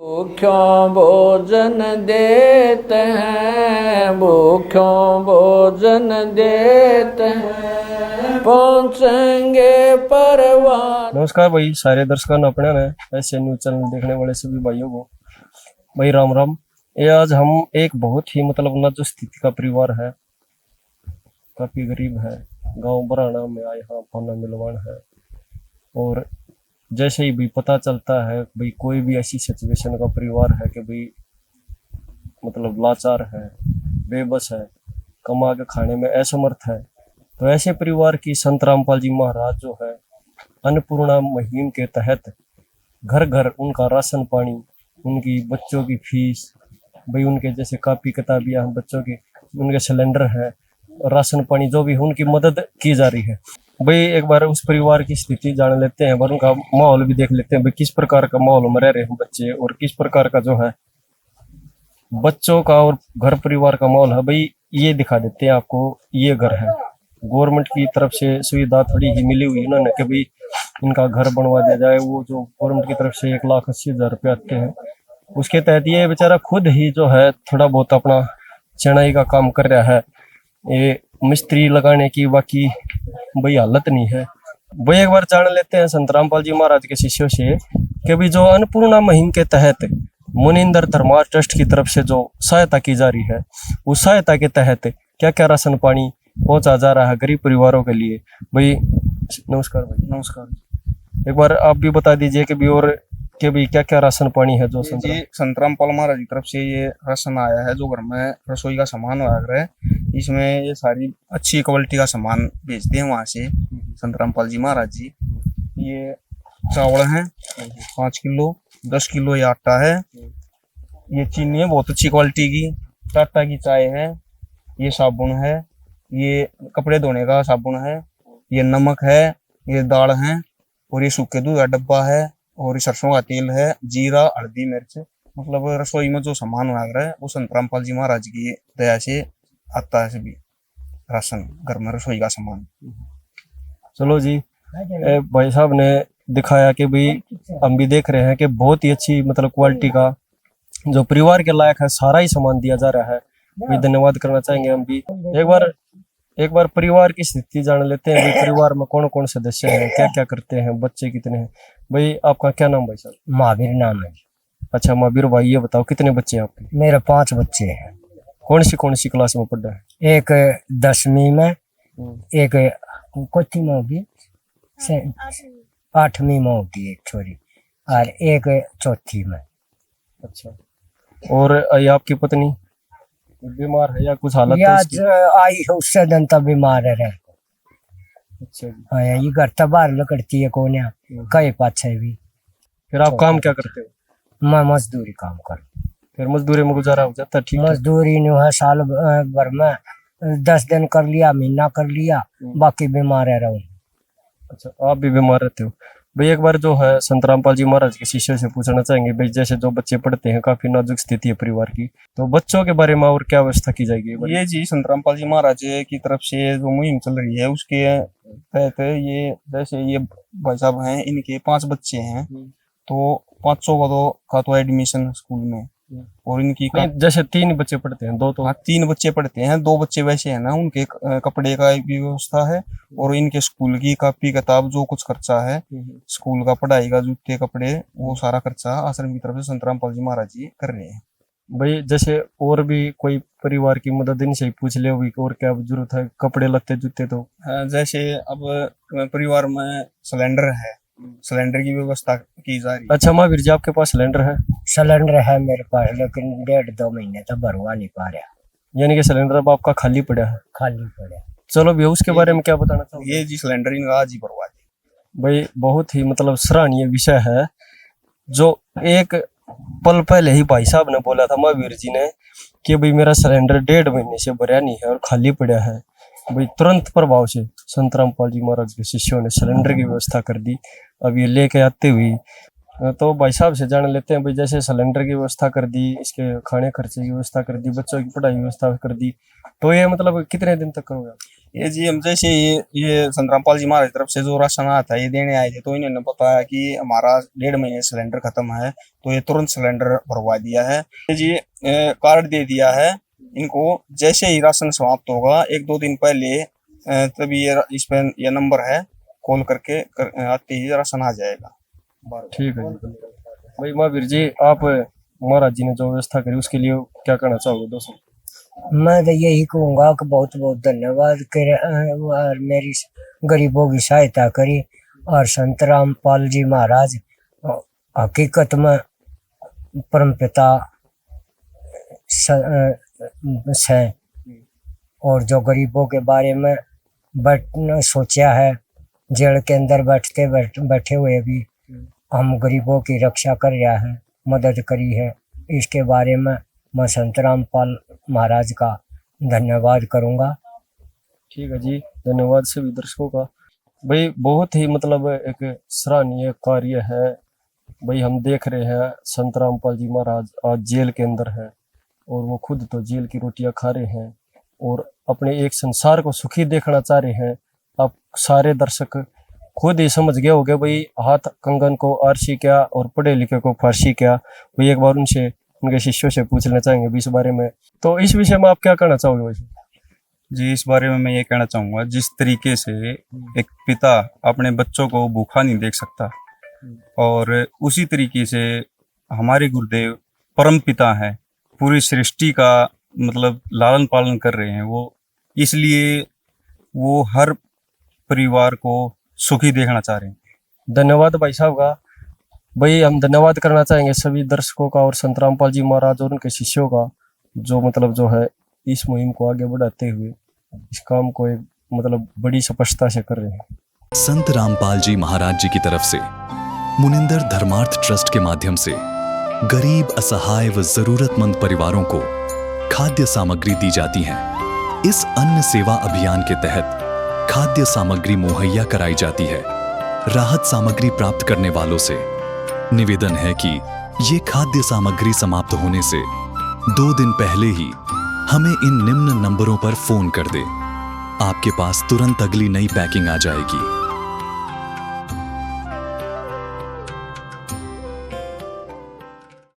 भूख्यों भोजन देते हैं, भूख्यों भोजन देते हैं, पहुंचेंगे परवान। नमस्कार भाई, सारे दर्शकों ने अपने ने ऐसे न्यूज चैनल देखने वाले सभी भाइयों को भाई राम राम। ये आज हम एक बहुत ही मतलब नाजुक स्थिति का परिवार है, काफी गरीब है, गांव बराना में आए यहाँ पाना मिलवान है। और जैसे ही भी पता चलता है भाई कोई भी ऐसी सिचुएशन का परिवार है कि भाई मतलब लाचार है, बेबस है, कमा के खाने में असमर्थ है, तो ऐसे परिवार की संत रामपाल जी महाराज जो है अन्नपूर्णा मुहिम के तहत घर घर उनका राशन पानी, उनकी बच्चों की फीस, भाई उनके जैसे कापी किताबियाँ बच्चों की, उनके सिलेंडर है, राशन पानी जो भी उनकी मदद की जा रही है। भाई एक बार उस परिवार की स्थिति जान लेते हैं, और उनका माहौल भी देख लेते हैं भाई किस प्रकार का माहौल में रह रहे हैं बच्चे, और किस प्रकार का जो है बच्चों का और घर परिवार का माहौल है। भाई ये दिखा देते हैं आपको, ये घर है, गवर्नमेंट की तरफ से सुविधा थोड़ी ही मिली हुई उन्होंने कि भाई इनका घर बनवा दिया जाए। वो जो गवर्नमेंट की तरफ से 1,80,000 रुपये आते हैं, उसके तहत ये बेचारा खुद ही जो है थोड़ा बहुत अपना चनाई का काम कर रहा है। ये मिस्त्री लगाने की बाकी भाई हालत नहीं है। भाई एक बार जान लेते हैं संत रामपाल जी महाराज के शिष्यों से कि भाई जो अन्नपूर्णा मुहिम के तहत मुनिंदर धर्मार्थ ट्रस्ट की तरफ से जो सहायता की जा रही है, उस सहायता के तहत क्या क्या राशन पानी पहुंचा जा रहा है गरीब परिवारों के लिए। भाई नमस्कार भाई। नमस्कार। एक बार आप भी बता दीजिए कि भी और कि भी क्या क्या राशन पानी है जो संत रामपाल महाराज की तरफ से ये राशन आया है, जो घर में रसोई का सामान वगैरह है, इसमें ये सारी अच्छी क्वालिटी का सामान भेजते हैं वहां से संत रामपाल जी महाराज जी। ये चावल है 5 किलो, 10 किलो ये आटा है, ये चीनी है बहुत अच्छी क्वालिटी की, टाटा की चाय है, ये साबुन है, ये कपड़े धोने का साबुन है, ये नमक है, ये दाल है, और ये सूखे दूध का डब्बा है, और ये सरसों का तेल है, जीरा, हल्दी, मिर्च, मतलब रसोई में जो सामान वगैरह है वो संत रामपाल जी महाराज की दया से आता है। सभी राशन घर में रसोई का सामान। चलो जी, भाई साहब ने दिखाया कि भाई हम भी देख रहे हैं कि बहुत ही अच्छी मतलब क्वालिटी का जो परिवार के लायक है सारा ही सामान दिया जा रहा है। भाई धन्यवाद करना चाहेंगे हम भी। एक बार परिवार की स्थिति जान लेते हैं। भाई परिवार में कौन कौन सदस्य हैं, क्या क्या करते हैं, बच्चे कितने हैं। भाई आपका क्या नाम भाई साहब? महावीर नाम है। अच्छा महावीर भाई, ये बताओ कितने बच्चे हैं आपके? मेरे 5 बच्चे हैं। कौन सी क्लास में पढ़ रहे हैं? एक 10वीं में, एक कोठी में होगी, 8वीं में होगी एक छोरी, और एक 4थी में। अच्छा, और ये आपकी पत्नी बीमार है या कुछ हालत ये है आज इसकी? आई है, उससे जनता बीमार है। अच्छा जी। हाँ, ये घर तो बाहर लकड़ती है कौन है, कई पाछे भी। फिर आप काम क्या करते हो? मैं मजदूरी काम कर, फिर मजदूरी में गुजारा हो जाता है? ठीक है। मजदूरी नहीं है, साल भर में 10 दिन कर लिया, महीना कर लिया, बाकी बीमार रहो। अच्छा, आप भी बीमार रहते हो। भाई एक बार जो है संत रामपाल जी महाराज के शिष्यों से पूछना चाहेंगे, भाई जैसे जो बच्चे पढ़ते हैं, काफी नाजुक स्थिति है परिवार की, तो बच्चों के बारे में और क्या व्यवस्था की जाएगी? ये जी संत रामपाल जी महाराज की तरफ से जो मुहिम चल रही है उसके तहत ये जैसे ये भाई साहब हैं, इनके 5 बच्चे हैं, तो 500 का तो एडमिशन स्कूल में, और इनकी जैसे 3 बच्चे पढ़ते हैं, 2 तो हाँ 3 बच्चे पढ़ते हैं, 2 बच्चे वैसे है ना, उनके कपड़े का भी व्यवस्था है, और इनके स्कूल की कापी किताब जो कुछ खर्चा है, स्कूल का पढ़ाई का जूते कपड़े, वो सारा खर्चा आश्रम की तरफ से संत रामपाल जी महाराज जी कर रहे हैं। भाई जैसे और भी कोई परिवार की मदद इनसे ही पूछ ले हुई और क्या जरूरत है, कपड़े लत्ते जूते तो? जैसे अब परिवार में सिलेंडर है, सिलेंडर की व्यवस्था की जा रही है। अच्छा महावीर जी, आपके पास सिलेंडर है? सिलेंडर है मेरे पास, लेकिन 1.5-2 महीने तक भरवा नहीं पा रहा, यानी कि सिलेंडर अब आपका खाली पड़ा है? खाली पड़ा। चलो भैया, उसके बारे में क्या बताना चाहोगे? ये जी सिलेंडर इनका आज ही भरवा दी। भाई बहुत ही मतलब सराहनीय विषय है, जो एक पल पहले ही भाई साहब ने बोला था महावीर जी ने कि भाई मेरा सिलेंडर 1.5 महीने से भरा नहीं है और खाली पड़ा है। भाई तुरंत प्रभाव से संत रामपाल जी महाराज के शिष्यों ने सिलेंडर की व्यवस्था कर दी। अब ये लेके आते हुए तो भाई साहब से जान लेते हैं, भाई जैसे सिलेंडर की व्यवस्था कर दी, इसके खाने खर्चे की व्यवस्था कर दी, बच्चों की पढ़ाई की व्यवस्था कर दी, तो ये मतलब कितने दिन तक करोगे? ये जी हम जैसे ये संतरामपाल जी महाराज की तरफ से जो राशन आया था ये देने आए थे, तो इन्होंने बताया कि हमारा 1.5 महीने सिलेंडर खत्म है, तो ये तुरंत सिलेंडर भरवा दिया है। ये जी कार्ड दे दिया है इनको, जैसे ही राशन समाप्त होगा 1-2 दिन पहले तभी इस पे ये नंबर है, कॉल करके आते ही राशन आ जाएगा। ठीक है जी। भाई महावीर जी, आप महाराज जी ने जो व्यवस्था करी उसके लिए क्या कहना चाहोगे दोस्तों? मैं तो यही कहूंगा कि बहुत बहुत धन्यवाद और मेरी गरीबों की सहायता करी। और संत रामपाल जी महाराज हकीकत में परमपिता है, और जो गरीबों के बारे में सोचा है, जेल के अंदर बैठे हुए भी हम गरीबों की रक्षा कर रहा है, मदद करी है। इसके बारे में मैं संत रामपाल महाराज का धन्यवाद करूंगा। ठीक है जी, धन्यवाद सभी दर्शकों का। भाई बहुत ही मतलब एक सराहनीय कार्य है। भाई हम देख रहे हैं संत रामपाल जी महाराज आज जेल के अंदर है, और वो खुद तो जेल की रोटियां खा रहे हैं और अपने एक संसार को सुखी देखना चाह रहे हैं। आप सारे दर्शक खुद ही समझ गए होंगे भाई, हाथ कंगन को आरसी क्या और पढ़े लिखे को फारसी क्या। भाई एक बार उनसे, उनके शिष्यों से पूछ लेना चाहेंगे भी इस बारे में। तो इस विषय में आप क्या कहना चाहोगे वैसे? जी, इस बारे में मैं ये कहना चाहूंगा, जिस तरीके से एक पिता अपने बच्चों को भूखा नहीं देख सकता, और उसी तरीके से हमारे गुरुदेव परम पिता हैं, पूरी सृष्टि का मतलब लालन पालन कर रहे हैं वो, इसलिए वो हर परिवार को सुखी देखना चाह रहे हैं। धन्यवाद भाई साहब का। भाई हम धन्यवाद करना चाहेंगे सभी दर्शकों का और संत रामपाल जी महाराज और उनके शिष्यों का, जो मतलब जो है इस मुहिम को आगे बढ़ाते हुए इस काम को एक मतलब बड़ी स्पष्टता से कर रहे हैं। संत रामपाल जी महाराज जी की तरफ से मुनिंदर धर्मार्थ ट्रस्ट के माध्यम से गरीब, असहाय व जरूरतमंद परिवारों को खाद्य सामग्री दी जाती है। इस अन्न सेवा अभियान के तहत खाद्य सामग्री मुहैया कराई जाती है। राहत सामग्री प्राप्त करने वालों से निवेदन है कि ये खाद्य सामग्री समाप्त होने से 2 दिन पहले ही हमें इन निम्न नंबरों पर फोन कर दे। आपके पास तुरंत अगली नई पैकिंग आ जाएगी।